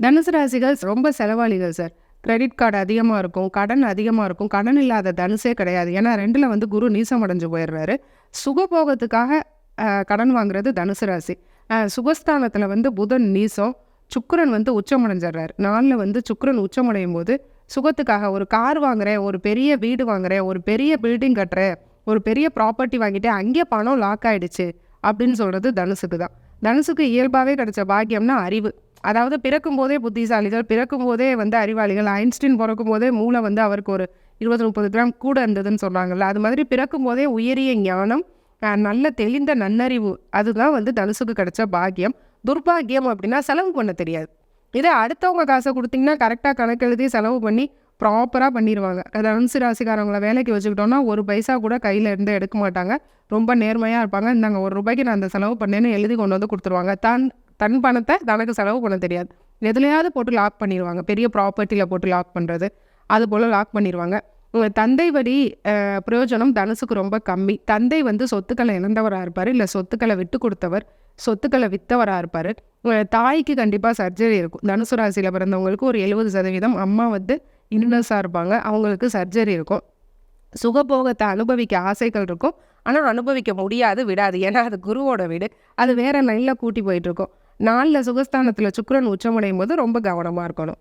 தனுசு ராசிகள் ரொம்ப செலவாளிகள் சார். கிரெடிட் கார்டு அதிகமா இருக்கும். கடன் அதிகமா இருக்கும். கடன் இல்லாத தனுசே கிடையாது. ஏன்னா 2ல வந்து குரு நீசம் அடைஞ்சு போயிடுறாரு. சுகபோகத்துக்காக கடன் வாங்குறது தனுசு ராசி. சுகஸ்தானத்துல வந்து புதன் நீசம். சுக்கிரன் வந்து உச்சமடைஞ்சிடுறாரு. 4ல வந்து சுக்கிரன் உச்சமடையும் போது சுகத்துக்காக ஒரு கார் வாங்குறேன், ஒரு பெரிய வீடு வாங்குறேன், ஒரு பெரிய பில்டிங் கட்டுறேன், ஒரு பெரிய ப்ராப்பர்ட்டி வாங்கிட்டேன், அங்கே பணம் லாக் ஆயிடுச்சு அப்படின்னு சொல்றது தனுசுக்கு தான். தனுசுக்கு இயல்பாவே கிடைச்ச பாக்கியம்னா அறிவு. அதாவது பிறக்கும்போதே புத்திசாலிகள், பிறக்கும்போதே வந்து அறிவாளிகள். ஐன்ஸ்டீன் பிறக்கும்போதே மூளை வந்து அவருக்கு ஒரு 20, 30 கிராம் கூட இருந்ததுன்னு சொல்றாங்கல்ல. அது மாதிரி பிறக்கும்போதே உயரிய ஞானம், நல்ல தெளிந்த நன்னறிவு, அதுதான் வந்து தனுசுக்கு கிடைச்ச பாக்கியம். துர்பாக்கியம் அப்படின்னா செலவு பண்ண தெரியாது. இதே அடுத்தவங்க காசை கொடுத்தீங்கன்னா கரெக்டாக கணக்கெழுதி செலவு பண்ணி ப்ராப்பராக பண்ணிடுவாங்க. தனுசு ராசிக்காரவங்கள வேலைக்கு வச்சுக்கிட்டோம்னா ஒரு பைசா கூட கையில் இருந்து எடுக்க மாட்டாங்க. ரொம்ப நேர்மையாக இருப்பாங்க. இந்தாங்க ₹1 நான் அந்த செலவு பண்ணேன்னு எழுதி கொண்டு வந்து கொடுத்துருவாங்க. தன் பணத்தை தனக்கு செலவு பண்ண தெரியாது. எதுலையாவது போட்டு லாக் பண்ணிடுவாங்க. பெரிய ப்ராப்பர்ட்டியில் போட்டு லாக் பண்ணுறது, அது போல் லாக் பண்ணிடுவாங்க. தந்தை வழி பிரயோஜனம் தனுசுக்கு ரொம்ப கம்மி. தந்தை வந்து சொத்துக்களை இழந்தவராக இருப்பார், இல்லை சொத்துக்களை விட்டு கொடுத்தவர், சொத்துக்களை விற்றவராக இருப்பார். தாய்க்கு கண்டிப்பாக சர்ஜரி இருக்கும். தனுசு ராசியில் பிறந்தவங்களுக்கு ஒரு 70% அம்மா வந்து இல்னஸாக இருப்பாங்க, அவங்களுக்கு சர்ஜரி இருக்கும். சுகபோகத்தை அனுபவிக்க ஆசைகள் இருக்கும், ஆனால் அனுபவிக்க முடியாது, விடாது. ஏன்னா அது குருவோட வீடு, அது வேற லைனில் கூட்டி போயிட்டு இருக்கும். 4ல சுகஸ்தானத்தில் சுக்கிரன் உச்சமடையும் போது ரொம்ப கவனமாக இருக்கணும்.